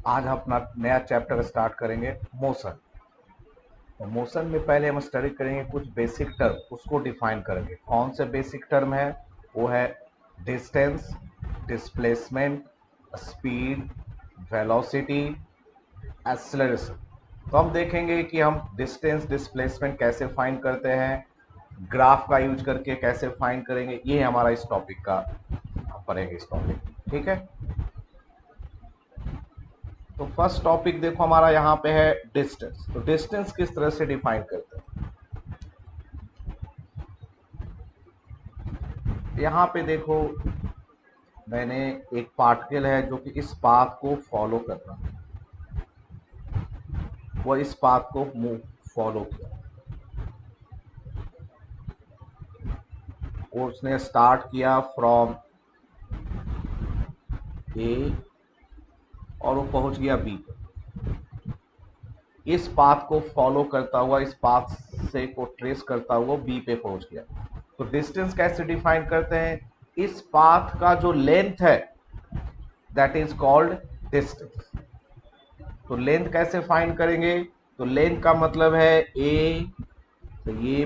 आज हम अपना नया चैप्टर स्टार्ट करेंगे मोशन। तो मोशन में पहले हम स्टडी करेंगे कुछ बेसिक टर्म, उसको डिफाइन करेंगे। कौन से बेसिक टर्म है? वो है distance, displacement, speed, velocity, acceleration. तो हम देखेंगे कि हम डिस्टेंस डिस्प्लेसमेंट कैसे फाइंड करते हैं, ग्राफ का यूज करके कैसे फाइंड करेंगे। ये हमारा इस टॉपिक का, हम पढ़ेंगे इस टॉपिक। ठीक है, तो फर्स्ट टॉपिक देखो हमारा यहाँ पे है डिस्टेंस। तो डिस्टेंस किस तरह से डिफाइन करते हैं? यहाँ पे देखो, मैंने एक पार्टिकल है जो कि इस पाथ को फॉलो कर रहा है, वो इस पाथ को मूव फॉलो किया और उसने स्टार्ट किया फ्रॉम ए और वो पहुंच गया बी पे। इस पाथ को फॉलो करता हुआ, इस पाथ से को ट्रेस करता हुआ बी पे पहुंच गया। तो डिस्टेंस कैसे डिफाइन करते हैं? इस पाथ का जो लेंथ है दैट इज कॉल्ड डिस्टेंस। तो लेंथ कैसे फाइंड करेंगे? तो लेंथ का मतलब है ए, तो ये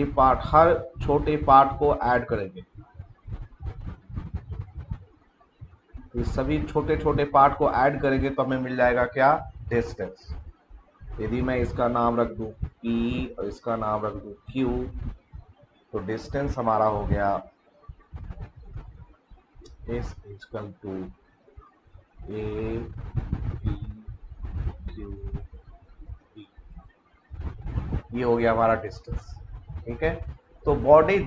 पार्ट हर छोटे पार्ट को ऐड करेंगे। तो सभी छोटे छोटे पार्ट को ऐड करेंगे तो हमें मिल जाएगा क्या? डिस्टेंस। यदि मैं इसका नाम रख दूं P और इसका नाम रख दूं Q, तो डिस्टेंस हमारा हो गया is equal to A B Q B. ये हो गया हमारा डिस्टेंस। ठीक है, तो बॉडी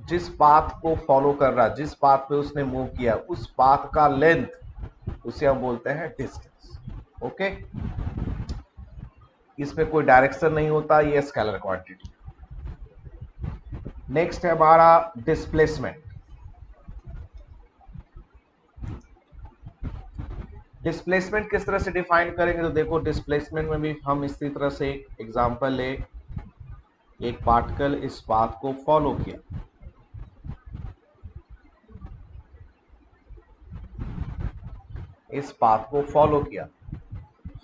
जिस पाथ को फॉलो कर रहा है, जिस पाथ पे उसने मूव किया, उस पाथ का लेंथ उसे हम बोलते हैं डिस्टेंस। ओके, इसमें कोई डायरेक्शन नहीं होता, ये स्केलर क्वांटिटी। नेक्स्ट है हमारा डिस्प्लेसमेंट। डिस्प्लेसमेंट किस तरह से डिफाइन करेंगे? तो देखो, डिस्प्लेसमेंट में भी हम इसी तरह से एक एग्जांपल ले। एक पार्टिकल इस पाथ को फॉलो किया, इस पाथ को फॉलो किया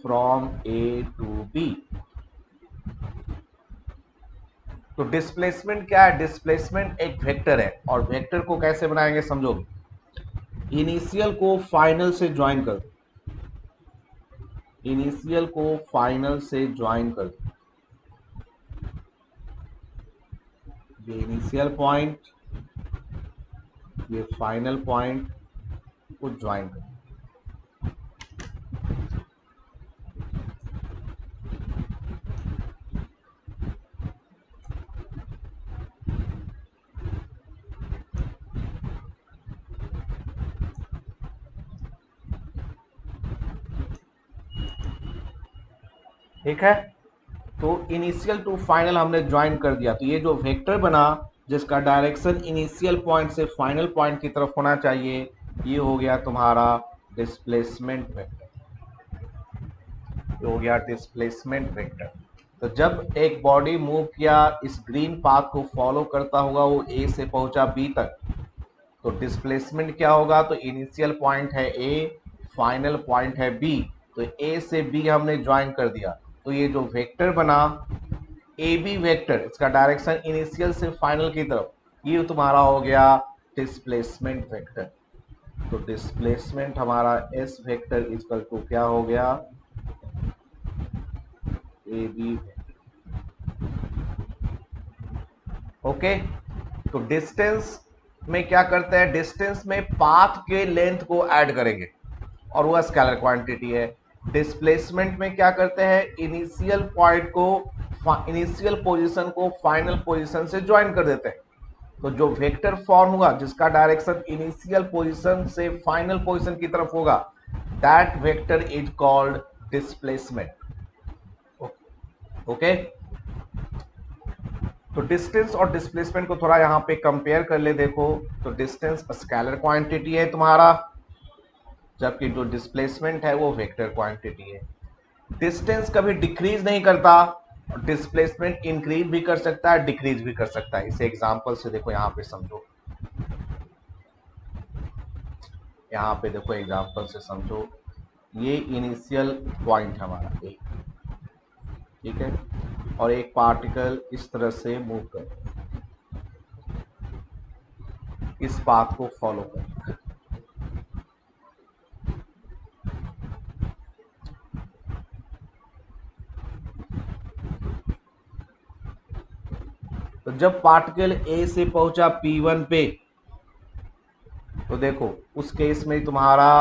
फ्रॉम ए टू बी। तो डिस्प्लेसमेंट क्या है? डिस्प्लेसमेंट एक वेक्टर है, और वेक्टर को कैसे बनाएंगे समझोगे? इनिशियल को फाइनल से ज्वाइन कर दो, इनिशियल को फाइनल से ज्वाइन कर दो। ये इनिशियल पॉइंट, ये फाइनल पॉइंट को ज्वाइन कर दो। ठीक है, तो इनिशियल टू फाइनल हमने ज्वाइन कर दिया, तो ये जो वेक्टर बना जिसका डायरेक्शन इनिशियल पॉइंट से फाइनल पॉइंट की तरफ होना चाहिए, ये हो गया तुम्हारा डिस्प्लेसमेंट वेक्टर। ये हो गया डिस्प्लेसमेंट वेक्टर। तो जब एक बॉडी मूव किया, इस ग्रीन पाथ को फॉलो करता होगा, वो ए से पहुंचा बी तक, तो डिस्प्लेसमेंट क्या होगा? तो इनिशियल पॉइंट है ए, फाइनल पॉइंट है बी, तो ए से बी हमने ज्वाइन कर दिया। तो ये जो वेक्टर बना ए बी वेक्टर, इसका डायरेक्शन इनिशियल से फाइनल की तरफ, ये तुम्हारा हो गया डिस्प्लेसमेंट वेक्टर। तो डिस्प्लेसमेंट हमारा एस वेक्टर इक्वल टू क्या हो गया? A B. ओके, तो डिस्टेंस में क्या करते हैं? डिस्टेंस में पाथ के लेंथ को ऐड करेंगे और वह स्केलर क्वांटिटी है। डिस्प्लेसमेंट में क्या करते हैं? इनिशियल पॉइंट को, इनिशियल पोजीशन को फाइनल पोजीशन से ज्वाइन कर देते हैं। तो जो वेक्टर फॉर्म होगा जिसका डायरेक्शन इनिशियल पोजीशन से फाइनल पोजीशन की तरफ होगा, that vector is called displacement. Okay, तो डिस्टेंस और डिस्प्लेसमेंट को थोड़ा यहां पे कंपेयर कर ले। देखो, तो डिस्टेंस स्केलर क्वांटिटी है तुम्हारा, जबकि जो डिस्प्लेसमेंट है वो वेक्टर क्वांटिटी है। डिस्टेंस कभी डिक्रीज नहीं करता, और डिस्प्लेसमेंट इंक्रीज भी कर सकता है, डिक्रीज भी कर सकता है। इसे एग्जांपल से देखो, यहां पे समझो। यहाँ पे देखो एग्जांपल से समझो, ये इनिशियल पॉइंट हमारा ए, ठीक है, और एक पार्टिकल इस तरह से मूव कर, इस पाथ को फॉलो कर। तो जब पार्टिकल ए से पहुंचा P1 पे, तो देखो उस केस में तुम्हारा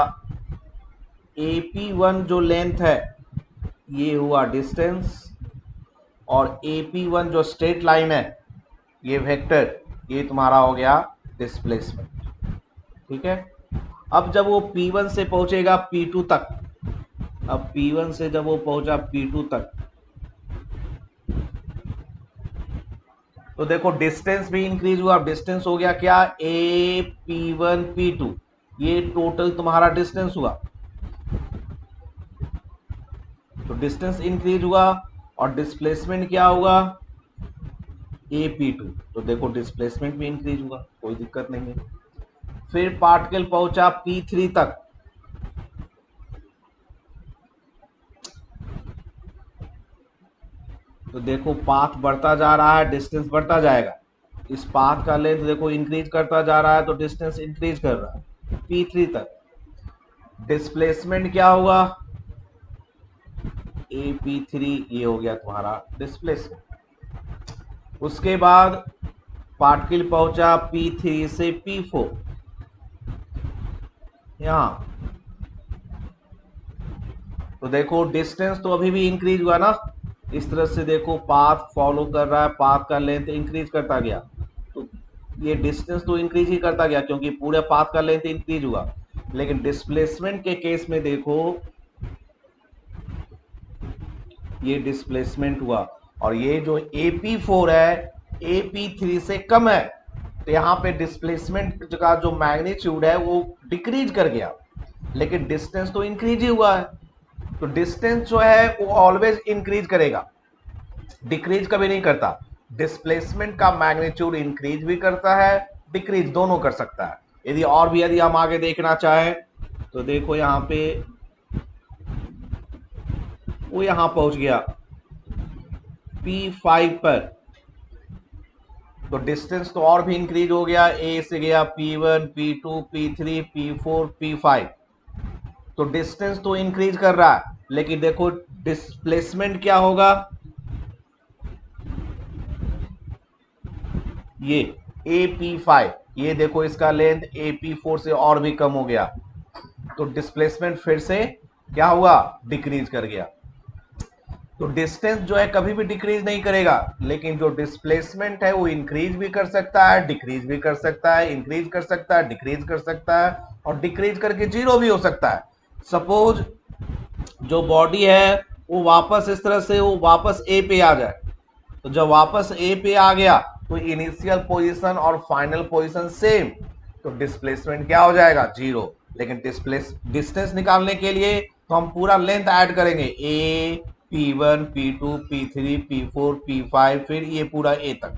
AP1 जो लेंथ है ये हुआ डिस्टेंस, और AP1 जो स्ट्रेट लाइन है ये वेक्टर, ये तुम्हारा हो गया डिस्प्लेसमेंट, ठीक है। अब जब वो P1 से पहुंचेगा P2 तक, अब P1 से जब वो पहुंचा P2 तक, तो देखो डिस्टेंस भी इंक्रीज हुआ। डिस्टेंस हो गया क्या, AP1 P2, ये टोटल तुम्हारा डिस्टेंस हुआ। तो डिस्टेंस इंक्रीज हुआ और डिस्प्लेसमेंट क्या होगा, AP2, तो देखो डिस्प्लेसमेंट भी इंक्रीज हुआ, कोई दिक्कत नहीं है। फिर पार्टिकल पहुंचा P3 तक, तो देखो पाथ बढ़ता जा रहा है, डिस्टेंस बढ़ता जाएगा। इस पाथ का लेंथ देखो इंक्रीज करता जा रहा है, तो डिस्टेंस इंक्रीज कर रहा है P3 तक। डिस्प्लेसमेंट क्या होगा, AP3, ये हो गया तुम्हारा डिस्प्लेसमेंट। उसके बाद पार्टिकल पहुंचा P3 से P4, यहां, तो देखो डिस्टेंस तो अभी भी इंक्रीज हुआ ना, इस तरह से देखो पाथ फॉलो कर रहा है, पाथ का लेंथ इंक्रीज करता गया, तो ये डिस्टेंस तो इंक्रीज ही करता गया क्योंकि पूरे पाथ का लेंथ इंक्रीज हुआ। लेकिन डिस्प्लेसमेंट के केस में देखो ये डिस्प्लेसमेंट हुआ, और ये जो AP4 है AP3 से कम है, तो यहाँ पे डिस्प्लेसमेंट का जो मैग्नीट्यूड है वो डिक्रीज कर गया, लेकिन डिस्टेंस तो इंक्रीज ही हुआ है। तो डिस्टेंस जो है वो ऑलवेज इंक्रीज करेगा, डिक्रीज कभी नहीं करता। डिस्प्लेसमेंट का मैग्नीट्यूड इंक्रीज भी करता है, डिक्रीज दोनों कर सकता है। यदि हम आगे देखना चाहें तो देखो यहाँ पे वो यहां पहुंच गया P5 पर, तो डिस्टेंस तो और भी इंक्रीज हो गया, ए से गया P1 P2 P3 P4 P5, तो डिस्टेंस तो इंक्रीज कर रहा है, लेकिन देखो डिस्प्लेसमेंट क्या होगा, ये AP5, ये देखो इसका लेंथ AP4 से और भी कम हो गया, तो डिस्प्लेसमेंट फिर से क्या हुआ, डिक्रीज कर गया। तो डिस्टेंस जो है कभी भी डिक्रीज नहीं करेगा, लेकिन जो डिस्प्लेसमेंट है वो इंक्रीज भी कर सकता है, डिक्रीज भी कर सकता है, इंक्रीज कर सकता है, डिक्रीज कर सकता है, और डिक्रीज करके जीरो भी हो सकता है। सपोज जो बॉडी है वो वापस इस तरह से वो वापस ए पे आ जाए, तो जब वापस ए पे आ गया तो इनिशियल पोजीशन और फाइनल पोजीशन सेम, तो डिस्प्लेसमेंट क्या हो जाएगा, जीरो। लेकिन डिस्टेंस निकालने के लिए तो हम पूरा लेंथ ऐड करेंगे, ए P1 P2 P3 P4 P5, फिर ये पूरा ए तक,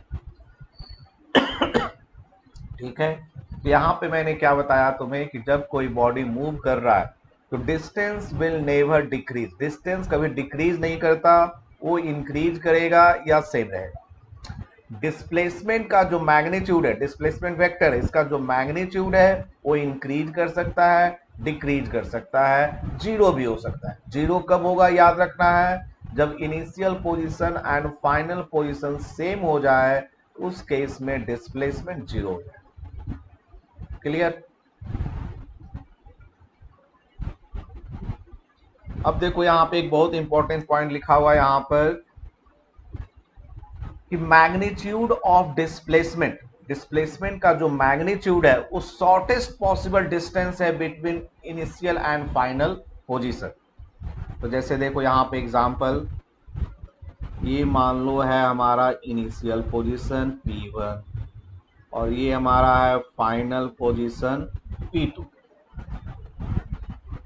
ठीक है। तो यहाँ पे मैंने क्या बताया तुम्हें कि जब कोई बॉडी मूव कर रहा है तो distance will never decrease, distance कभी डिक्रीज नहीं करता, वो इंक्रीज करेगा या सेम रहेगा। डिस्प्लेसमेंट का जो मैग्नीट्यूड है, डिस्प्लेसमेंट वेक्टर, इसका जो मैग्नीट्यूड है वो इंक्रीज कर सकता है, डिक्रीज कर सकता है, जीरो भी हो सकता है। जीरो कब होगा, याद रखना है, जब initial position and final position same हो जाए, उस केस में डिस्प्लेसमेंट जीरो हो जाए। क्लियर। अब देखो यहाँ पे एक बहुत इंपॉर्टेंट पॉइंट लिखा हुआ है यहाँ पर कि मैग्नीट्यूड ऑफ डिस्प्लेसमेंट, डिस्प्लेसमेंट का जो मैग्नीट्यूड है वो शॉर्टेस्ट पॉसिबल डिस्टेंस है between initial and final position. तो जैसे देखो यहाँ पे एग्जांपल, ये मान लो है हमारा इनिशियल पोजीशन P1 और ये हमारा है फाइनल पोजीशन P2।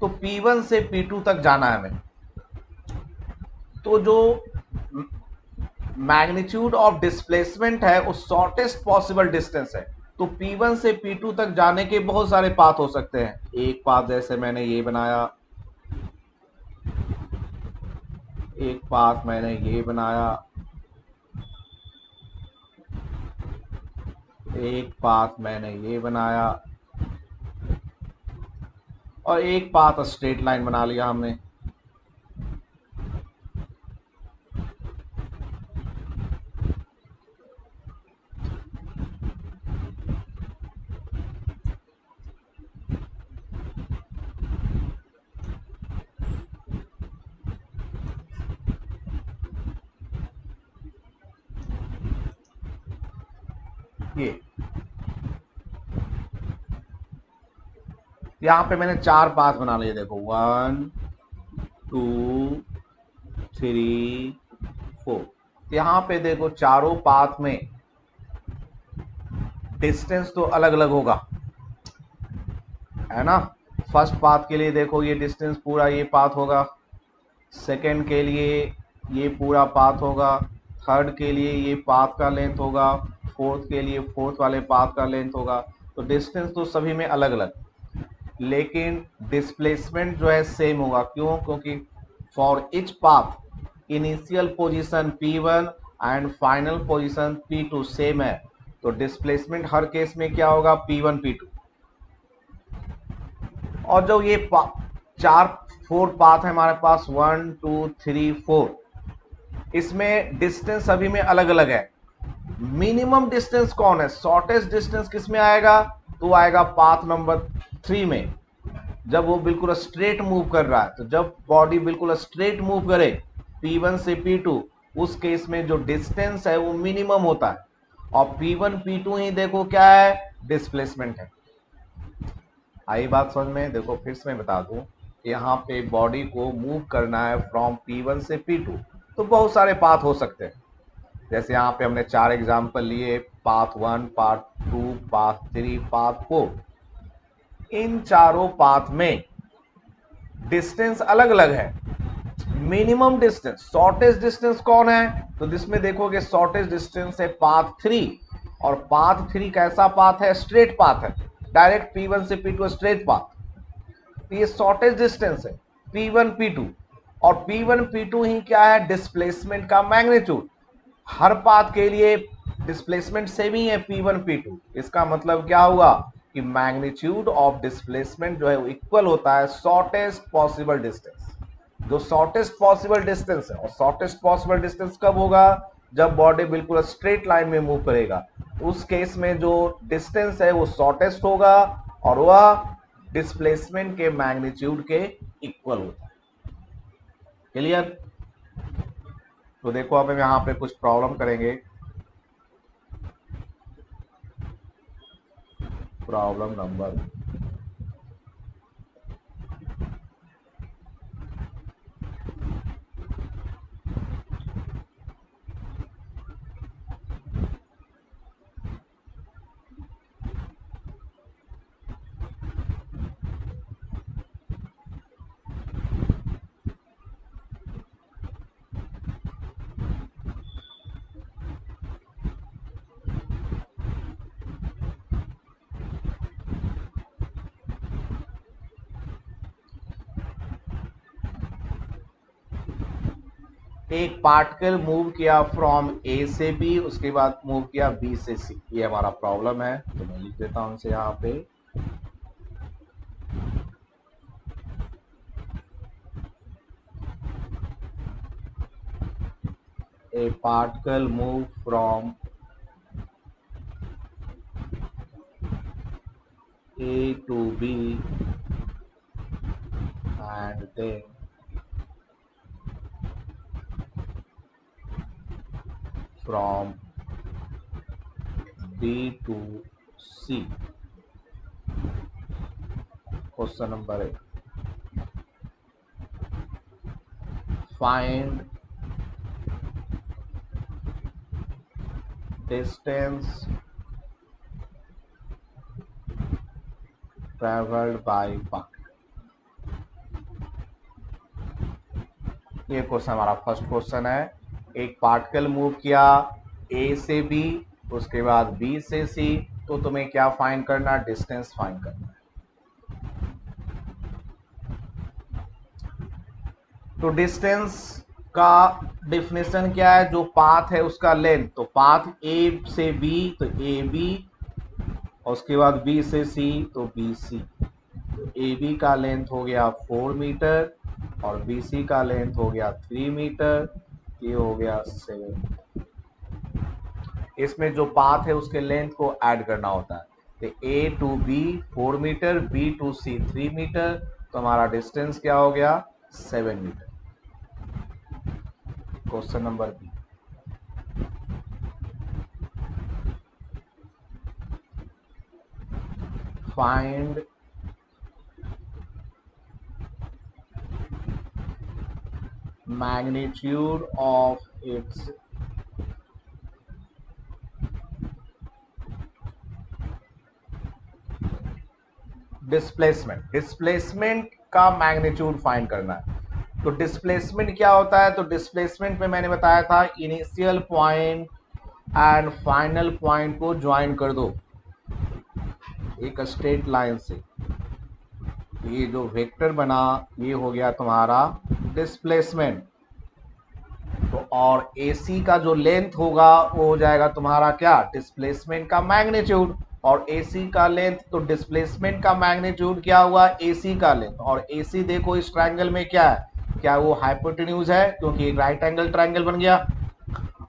तो P1 से P2 तक जाना है हमें, तो जो मैग्नीट्यूड ऑफ डिस्प्लेसमेंट है वो शॉर्टेस्ट पॉसिबल डिस्टेंस है, तो P1 से P2 तक जाने के बहुत सारे पाथ हो सकते हैं। एक पाथ जैसे मैंने ये बनाया, एक पाथ मैंने ये बनाया, एक पाथ मैंने ये बनाया, और एक पाथ स्ट्रेट लाइन बना लिया हमने। ये यहाँ पे मैंने 4 पाथ बना लिए, देखो 1 2 3 4। यहाँ पे देखो चारों पाथ में डिस्टेंस तो अलग अलग होगा, है ना। फर्स्ट पाथ के लिए देखो ये डिस्टेंस पूरा ये पाथ होगा, सेकंड के लिए ये पूरा पाथ होगा, थर्ड के लिए ये पाथ का लेंथ होगा, फोर्थ के लिए फोर्थ वाले पाथ का लेंथ होगा। तो डिस्टेंस तो सभी में अलग अलग, लेकिन डिस्प्लेसमेंट जो है सेम होगा। क्यों? क्योंकि for each path initial position P1 and final position P2 same है, तो डिस्प्लेसमेंट हर केस में क्या होगा? P1 P2। और जो ये चार 4 पाथ है हमारे पास 1 2 3 4, इसमें डिस्टेंस सभी में अलग अलग है। मिनिमम डिस्टेंस कौन है? शॉर्टेस्ट डिस्टेंस किस में आएगा? तो आएगा पाथ नंबर 3 में, जब वो बिल्कुल स्ट्रेट मूव कर रहा है। तो जब बॉडी बिल्कुल स्ट्रेट मूव करे P1 से P2, उस केस में जो डिस्टेंस है वो मिनिमम होता है, और P1 P2 ही देखो क्या है? डिस्प्लेसमेंट है। आई बात समझ में? देखो फिर से मैं बता दूं, यहाँ पे बॉडी को मूव करना है फ्रॉम P1 से P2, तो बहुत सारे पाथ हो सकते हैं। जैसे यहाँ पे हमने 4 एग्जाम्पल लिए, पाथ 1, पाथ 2, पाथ 3, पाथ 4। इन चारों पाथ में डिस्टेंस अलग अलग है। मिनिमम डिस्टेंस, शॉर्टेस्ट डिस्टेंस कौन है? तो जिसमें देखोगे शॉर्टेस्ट डिस्टेंस है पाथ 3, और पाथ 3 कैसा पाथ है? स्ट्रेट पाथ है, डायरेक्ट P1 से P2 स्ट्रेट पाथ। ये शॉर्टेस्ट डिस्टेंस है P1 P2, और P1 P2 ही क्या है? डिस्प्लेसमेंट का मैग्नीट्यूड। हर पाथ के लिए डिस्प्लेसमेंट सेम ही है P1 P2। इसका मतलब क्या हुआ कि मैग्नीट्यूड ऑफ डिस्प्लेसमेंट जो है वो इक्वल होता है शॉर्टेस्ट पॉसिबल डिस्टेंस। जो शॉर्टेस्ट पॉसिबल डिस्टेंस है, और शॉर्टेस्ट पॉसिबल डिस्टेंस कब होगा? जब बॉडी बिल्कुल स्ट्रेट लाइन में मूव करेगा। उस केस में जो डिस्टेंस है वो शॉर्टेस्ट होगा, और वह डिस्प्लेसमेंट के मैग्नीट्यूड के इक्वल होता है। क्लियर? तो देखो अब हम यहाँ पे कुछ प्रॉब्लम करेंगे। प्रॉब्लम नंबर एक पार्टिकल मूव किया फ्रॉम ए से बी, उसके बाद मूव किया बी से सी, ये हमारा प्रॉब्लम है। तो मैं लिख देता हूं इसे यहाँ पे। A particle move from A to B and then from B to C. Question number 1, find distance travelled by particle. ये क्वेश्चन हमारा फर्स्ट क्वेश्चन है। एक पार्टिकल मूव किया ए से बी, उसके बाद बी से सी, तो तुम्हें क्या फाइंड करना, डिस्टेंस फाइंड करना है। तो डिस्टेंस का डिफिनेशन क्या है, जो पाथ है उसका लेंथ, तो पाथ ए से बी तो ए बी, और उसके बाद बी से सी तो बी सी। तो ए बी का लेंथ हो गया 4 मीटर और बी सी का लेंथ हो गया 3 मीटर, ये हो गया 7। इसमें जो पाथ है उसके लेंथ को ऐड करना होता है। तो ए टू बी 4 मीटर, बी टू सी 3 मीटर, तो हमारा डिस्टेंस क्या हो गया 7 मीटर। Question number B, find magnitude of its displacement. Displacement का मैग्नीट्यूड फाइंड करना है। तो डिस्प्लेसमेंट क्या होता है, तो डिस्प्लेसमेंट में मैंने बताया था initial point and final point को ज्वाइन कर दो एक स्ट्रेट लाइन से। ये जो वेक्टर बना ये हो गया तुम्हारा डिस्प्लेसमेंट। तो और AC का जो लेंथ होगा वो हो जाएगा तुम्हारा क्या, डिस्प्लेसमेंट का मैग्नीट्यूड। और AC का लेंथ, तो डिस्प्लेसमेंट का मैग्नीट्यूड क्या हुआ, AC का लेंथ। और AC देखो इस ट्रायंगल में क्या है, क्या वो हाइपोटेन्यूज है, क्योंकि एक राइट एंगल ट्रायंगल बन गया।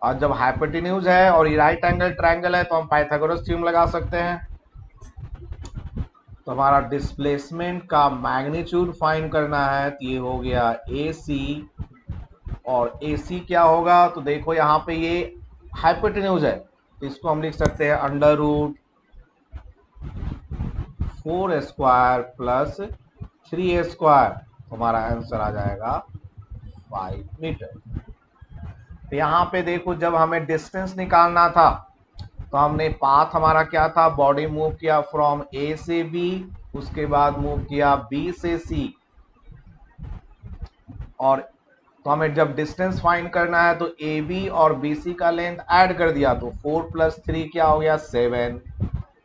और जब हाइपोटेन्यूज है और ये राइट एंगल ट्रायंगल है तो हम पाइथागोरस थ्योरम लगा सकते हैं। तो हमारा डिस्प्लेसमेंट का मैग्नीट्यूड फाइंड करना है, तो ये हो गया AC। और AC क्या होगा, तो देखो यहाँ पे ये हाइपोटेन्यूज है, तो इसको हम लिख सकते हैं √4² प्लस 3² हमारा आंसर आ जाएगा 5 मीटर। तो यहाँ पे देखो जब हमें डिस्टेंस निकालना था तो हमने पाथ हमारा क्या था, बॉडी मूव किया फ्रॉम A से B, उसके बाद मूव किया B से C। और तो हमें जब डिस्टेंस फाइंड करना है तो AB और BC का लेंथ ऐड कर दिया, तो 4 + 3 क्या हो गया 7।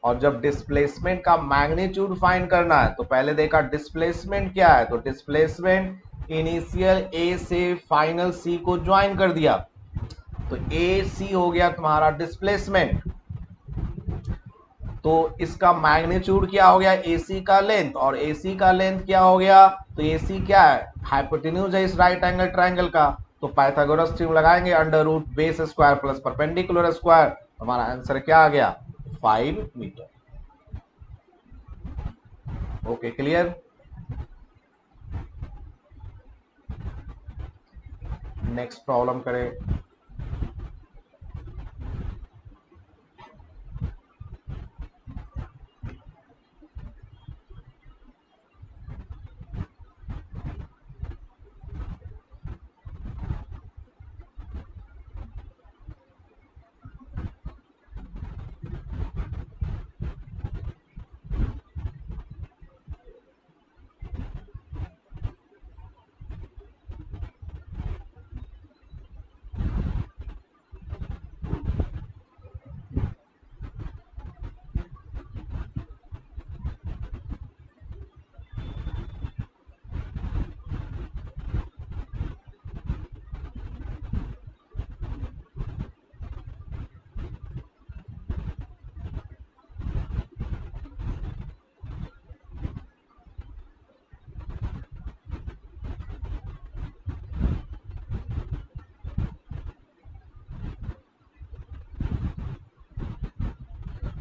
और जब डिस्प्लेसमेंट का मैग्नीट्यूड फाइंड करना है तो पहले देखा डिस्प्लेसमेंट क्या है, तो डिस्प्लेसमेंट इनिशियल A से फाइनल C को ज्वाइन कर दिया, तो AC हो गया तुम्हारा डिस्प्लेसमेंट। तो इसका मैग्नीट्यूड क्या हो गया, AC का लेंथ, और AC का लेंथ क्या हो गया, तो AC क्या है, हाइपोटेन्यूज है इस राइट एंगल ट्रायंगल का। तो पाइथागोरस थ्योरम लगाएंगे, √बेस² प्लस परपेंडिकुलर स्क्वायर, हमारा आंसर क्या आ गया 5 metre. Okay clear. Next problem करें।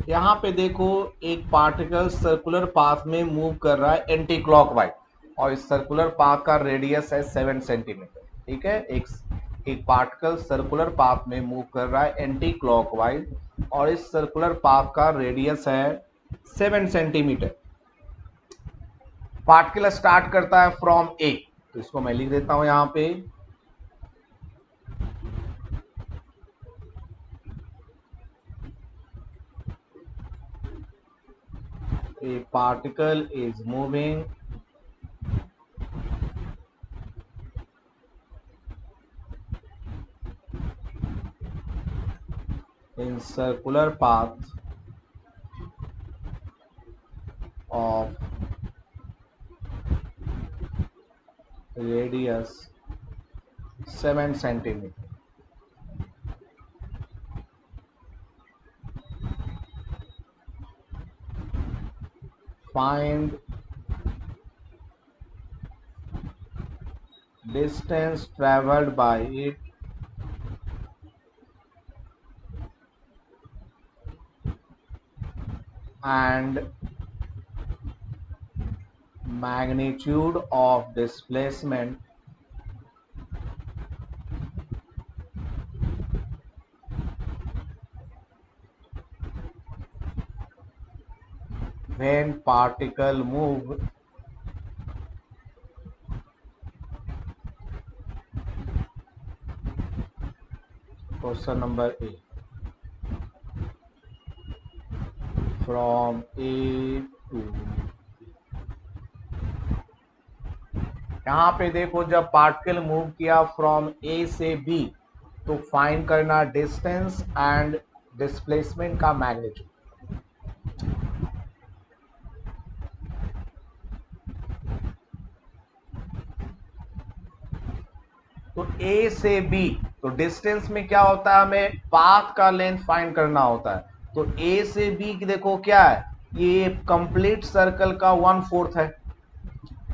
यहाँ पे देखो एक पार्टिकल सर्कुलर पाथ में मूव कर रहा है एंटी क्लॉकवाइज, और इस सर्कुलर पाथ का रेडियस है 7 सेंटीमीटर। ठीक है, एक पार्टिकल सर्कुलर पाथ में मूव कर रहा है एंटी क्लॉकवाइज, और इस सर्कुलर पाथ का रेडियस है 7 सेंटीमीटर। पार्टिकल स्टार्ट करता है फ्रॉम ए, तो इसको मैं लिख देता हूं यहाँ पे, a particle is moving in circular path of radius 7 centimeter. Find distance traveled by it and magnitude of displacement when particle move question number A from A to, यहाँ पे देखो जब पार्टिकल मूव किया फ्रॉम ए से B तो find करना distance and displacement का magnitude. तो ए से बी, तो डिस्टेंस में क्या होता है, हमें पाथ का लेंथ फाइंड करना होता है। तो ए से बी की देखो क्या है, ये कंप्लीट सर्कल का 1/4 है।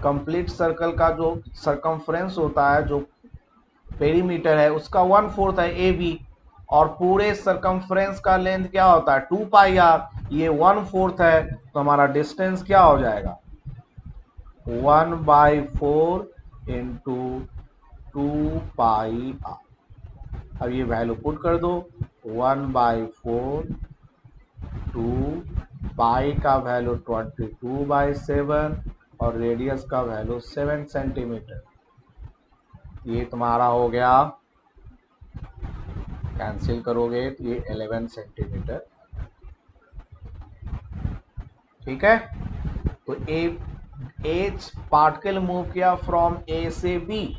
कंप्लीट सर्कल का जो सरकमफ्रेंस होता है, जो पेरीमीटर है, उसका 1/4 है ए बी। और पूरे सरकमफ्रेंस का लेंथ क्या होता है 2 पाई आर, ये 1/4 है। तो हमारा डिस्टेंस क्या हो जाएगा 1/4 इंटू 2 पाई आर। अब ये वैल्यू पुट कर दो, 1/4 2 पाई का वैल्यू 22/7 और रेडियस का वैल्यू 7 सेंटीमीटर। ये तुम्हारा हो गया, कैंसिल करोगे तो ये 11 सेंटीमीटर। ठीक है, तो एच पार्टिकल मूव किया फ्रॉम ए से बी,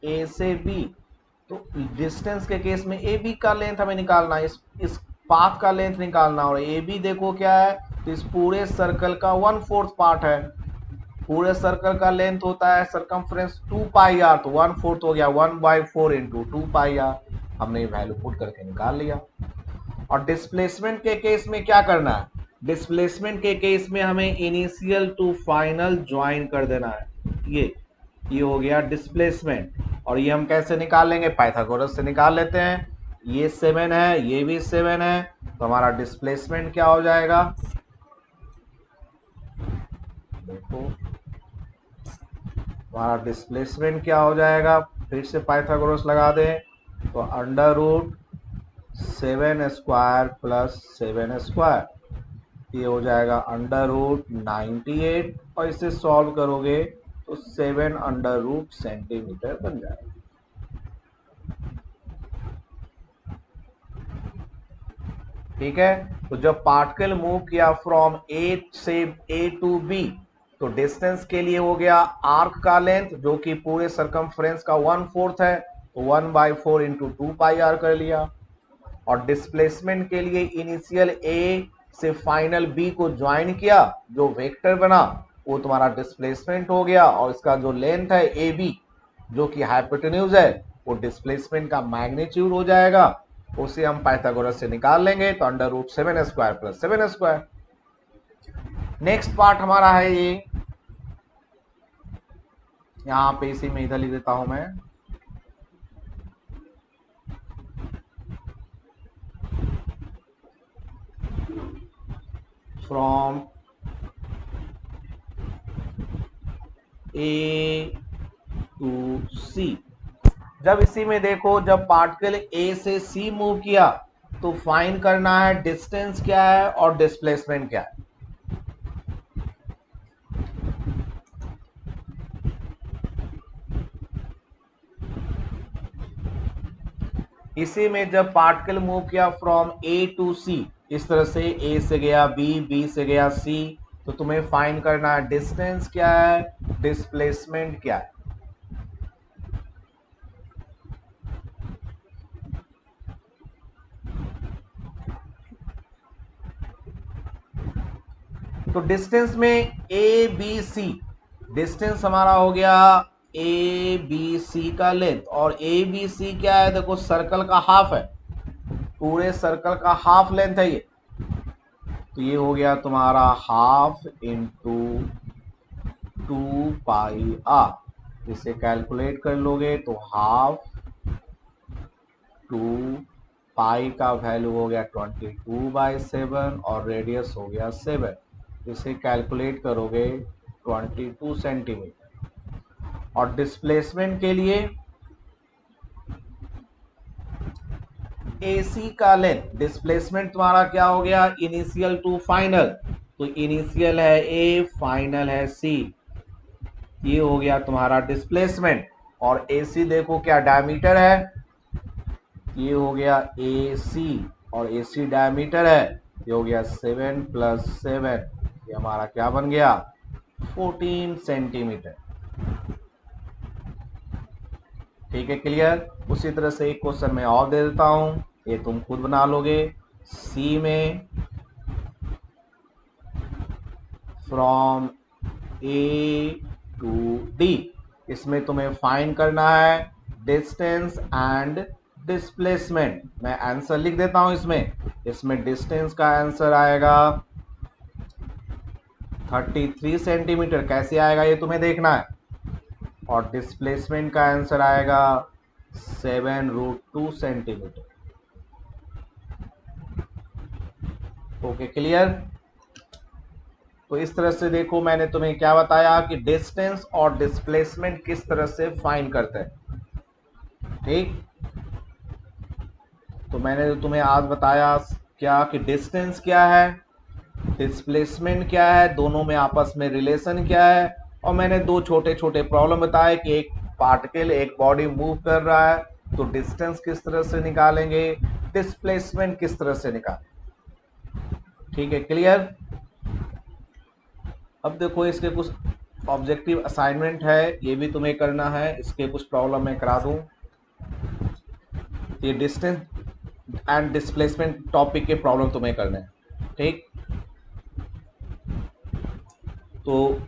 ए से बी, तो डिस्टेंस के केस में ए बी का लेंथ हमें निकालना है, इस पाथ का लेंथ निकालना। और ए बी देखो क्या है, तो इस पूरे सर्कल का 1/4 पार्ट है। पूरे सर्कल का लेंथ होता है सरकमफ्रेंस 2 पाई आर, तो 1/4 हो गया 1/4 इंटू 2 पाई आर। हमने वैल्यू पुट करके निकाल लिया। और डिस्प्लेसमेंट के केस में क्या करना है, डिस्प्लेसमेंट के केस में हमें इनिशियल टू फाइनल ज्वाइन कर देना है। ये हो गया डिस्प्लेसमेंट। और ये हम कैसे निकाल लेंगे, पाइथागोरस से निकाल लेते हैं। ये 7 है, ये भी 7 है, तो हमारा डिस्प्लेसमेंट क्या हो जाएगा, देखो हमारा डिस्प्लेसमेंट क्या हो जाएगा, फिर से पाइथागोरस लगा दें, तो under root 7 square plus 7 square, ये हो जाएगा अंडर रूट 98। और इसे सॉल्व करोगे तो 7 अंडर रूट सेंटीमीटर बन जाएगा। ठीक है, तो जब पार्टिकल मूव किया फ्रॉम ए से ए टू बी, तो डिस्टेंस के लिए हो गया आर्क का लेंथ जो कि पूरे सरकमफ्रेंस का 1/4 है, तो 1/4 इंटू 2 पाई आर कर लिया। और डिस्प्लेसमेंट के लिए इनिशियल ए से फाइनल बी को ज्वाइन किया, जो वेक्टर बना वो तुम्हारा डिस्प्लेसमेंट हो गया। और इसका जो लेंथ है ए बी जो कि हाइपोटेन्यूज है, वो डिस्प्लेसमेंट का मैग्नीट्यूड हो जाएगा। उसे हम पाइथागोरस से निकाल लेंगे, तो under root 7 square plus 7 square. Next part हमारा है ये, यहां पे इसी में इधर लिख देता हूं मैं, फ्रॉम ए टू सी। जब इसी में देखो जब पार्टिकल ए से सी मूव किया तो फाइंड करना है डिस्टेंस क्या है और डिस्प्लेसमेंट क्या है। इसी में जब पार्टिकल मूव किया फ्रॉम ए टू सी, इस तरह से ए से गया बी, बी से गया सी, तो तुम्हें फाइंड करना है डिस्टेंस क्या है, डिस्प्लेसमेंट क्या है। तो डिस्टेंस में ए बी सी, डिस्टेंस हमारा हो गया ए बी सी का लेंथ, और ए बी सी क्या है, देखो सर्कल का हाफ है, पूरे सर्कल का हाफ लेंथ है ये, तो ये हो गया तुम्हारा हाफ इंटू 2 पाई आर। इसे कैलकुलेट कर लोगे तो हाफ 2 पाई का वैल्यू हो गया 22/7 और रेडियस हो गया 7। इसे कैलकुलेट करोगे 22 सेंटीमीटर। और डिस्प्लेसमेंट के लिए AC का लेंथ, डिस्प्लेसमेंट तुम्हारा क्या हो गया, इनिशियल टू फाइनल, तो इनिशियल है A, फाइनल है C, ये हो गया तुम्हारा डिस्प्लेसमेंट। और AC देखो क्या डायमीटर है, ये हो गया AC, और AC डायमीटर है, ये हो गया 7 + 7, ये हमारा क्या बन गया 14 सेंटीमीटर। ठीक है, क्लियर। उसी तरह से एक क्वेश्चन मैं और दे देता हूं, ये तुम खुद बना लोगे। सी में फ्रॉम ए टू डी, इसमें तुम्हें फाइंड करना है डिस्टेंस एंड डिस्प्लेसमेंट। मैं आंसर लिख देता हूं इसमें डिस्टेंस का आंसर आएगा 33 सेंटीमीटर, कैसे आएगा ये तुम्हें देखना है, और डिस्प्लेसमेंट का आंसर आएगा 7√2 सेंटीमीटर। Okay, clear. तो इस तरह से देखो मैंने तुम्हें क्या बताया कि डिस्टेंस और डिस्प्लेसमेंट किस तरह से फाइंड करते हैं। ठीक, तो मैंने तुम्हें आज बताया क्या कि डिस्टेंस क्या है, डिस्प्लेसमेंट क्या है, दोनों में आपस में रिलेशन क्या है, और मैंने दो छोटे छोटे प्रॉब्लम बताए कि एक पार्टिकल, एक बॉडी मूव कर रहा है तो डिस्टेंस किस तरह से निकालेंगे, डिस्प्लेसमेंट किस तरह से निकालेंगे। ठीक है, क्लियर। अब देखो इसके कुछ ऑब्जेक्टिव असाइनमेंट है, ये भी तुम्हें करना है, इसके कुछ प्रॉब्लम मैं करा दूं। ये डिस्टेंस एंड डिस्प्लेसमेंट टॉपिक के प्रॉब्लम तुम्हें करने हैं। ठीक, तो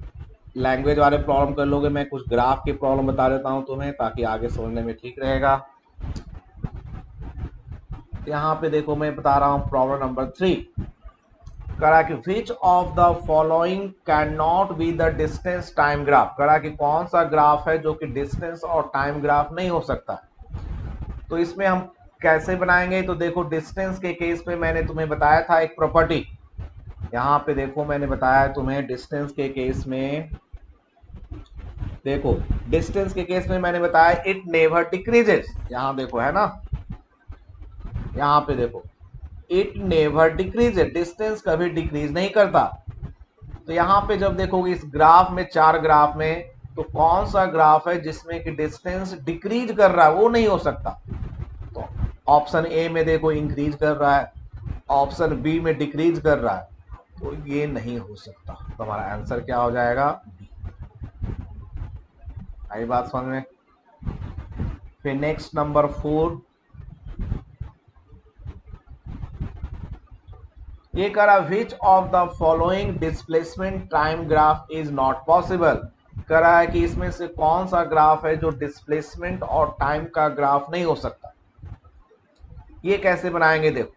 लैंग्वेज वाले प्रॉब्लम कर लोगे, मैं कुछ ग्राफ के प्रॉब्लम बता देता हूं तुम्हें ताकि आगे समझने में ठीक रहेगा। यहाँ पे देखो मैं बता रहा हूं प्रॉब्लम नंबर 3, करा कि which of the following can not be the distance time graph, करा कि कौन सा ग्राफ है जो कि डिस्टेंस और टाइम ग्राफ नहीं हो सकता। तो इसमें हम कैसे बनाएंगे, तो देखो डिस्टेंस के केस में मैंने तुम्हें बताया था एक प्रॉपर्टी, यहाँ पे देखो मैंने बताया तुम्हें डिस्टेंस के केस में, देखो डिस्टेंस के केस में मैंने बताया इट नेवर डिक्रीजेस, यहाँ देखो है ना, यहाँ पे देखो इट नेवर डिक्रीजेस, डिस्टेंस कभी डिक्रीज नहीं करता। तो यहाँ पे जब देखोगे इस ग्राफ में, चार ग्राफ में, तो कौन सा ग्राफ है जिसमें कि डिस्टेंस डिक्रीज कर रहा है, वो नहीं हो सकता। तो ऑप्शन ए में देखो इंक्रीज कर रहा है, ऑप्शन बी में डिक्रीज कर रहा है, तो ये नहीं हो सकता। तो हमारा आंसर क्या हो जाएगा, आई बात समझ में। फिर नेक्स्ट नंबर 4, ये करा which of the following displacement time graph is not possible, करा है कि इसमें से कौन सा ग्राफ है जो डिस्प्लेसमेंट और टाइम का ग्राफ नहीं हो सकता। ये कैसे बनाएंगे, देखो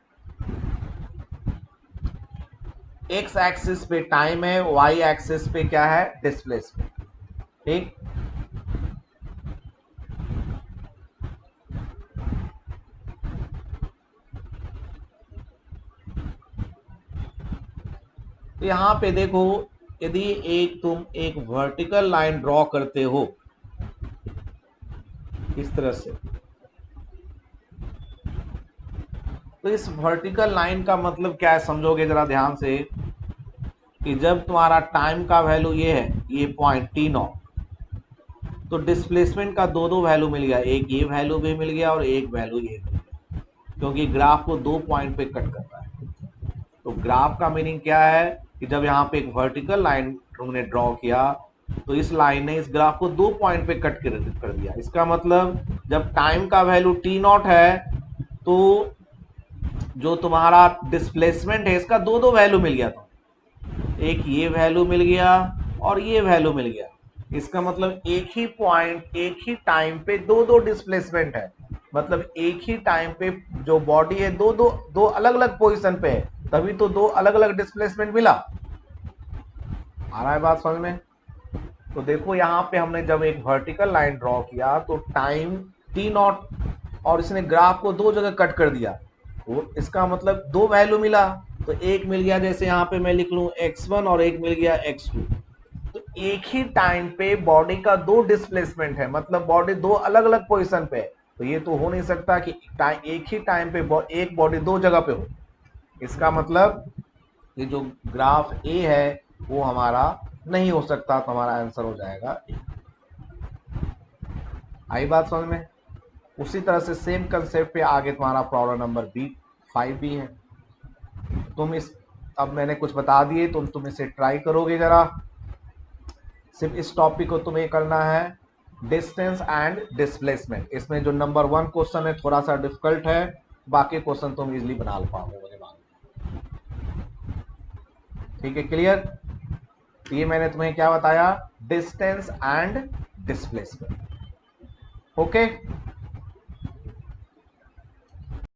एक्स एक्सिस पे टाइम है, वाई एक्सिस पे क्या है, डिस्प्लेसमेंट। ठीक, तो यहां पे देखो यदि तुम एक वर्टिकल लाइन ड्रॉ करते हो इस तरह से, तो इस वर्टिकल लाइन का मतलब क्या है समझोगे जरा ध्यान से, कि जब तुम्हारा टाइम का वैल्यू ये है, ये पॉइंट T0, तो डिस्प्लेसमेंट का दो वैल्यू मिल गया, एक ये वैल्यू भी मिल गया और एक वैल्यू ये मिल गया, क्योंकि ग्राफ को 2 पॉइंट पे कट करता है। तो ग्राफ का मीनिंग क्या है कि जब यहाँ पे एक वर्टिकल लाइन तुमने ड्रॉ किया, तो इस लाइन ने इस ग्राफ को 2 पॉइंट पे कट कर दिया। इसका मतलब जब टाइम का वैल्यू T0 है, तो जो तुम्हारा डिस्प्लेसमेंट है इसका दो वैल्यू मिल गया था, एक ये वैल्यू मिल गया और ये वैल्यू मिल गया। इसका मतलब एक ही पॉइंट एक ही टाइम पे दो दो डिस्प्लेसमेंट है, मतलब एक ही टाइम पे जो बॉडी है दो दो दो अलग अलग पोजीशन पे है, तभी तो दो अलग अलग डिस्प्लेसमेंट मिला। आ रहा है बात समझ में? तो देखो यहाँ पे हमने जब एक वर्टिकल लाइन ड्रॉ किया तो टाइम टी नॉट और इसने ग्राफ को दो जगह कट कर दिया, तो इसका मतलब दो वैल्यू मिला। तो एक मिल गया, जैसे यहाँ पे मैं लिख लूं x1 और एक मिल गया x2। तो एक ही टाइम पे बॉडी का दो डिस्प्लेसमेंट है, मतलब बॉडी दो अलग अलग पोजीशन पे है। तो ये तो हो नहीं सकता कि एक ही टाइम पे एक बॉडी दो जगह पे हो। इसका मतलब ये जो ग्राफ ए है वो हमारा नहीं हो सकता, तो हमारा आंसर हो जाएगा ए। आई बात समझ में? उसी तरह से सेम कंसेप्ट पे आगे तुम्हारा प्रॉब्लम नंबर बी 5 भी है। तुम इस अब मैंने कुछ बता दिए, तुम इसे ट्राई करोगे जरा। सिर्फ इस टॉपिक को तुम्हें करना है, डिस्टेंस एंड डिस्प्लेसमेंट। इसमें जो नंबर 1 क्वेश्चन है थोड़ा सा डिफिकल्ट है, बाकी क्वेश्चन तुम इजीली बना पाओगे मुझे मालूम। ठीक है, क्लियर? ये मैंने तुम्हें क्या बताया, डिस्टेंस एंड डिस्प्लेसमेंट। ओके।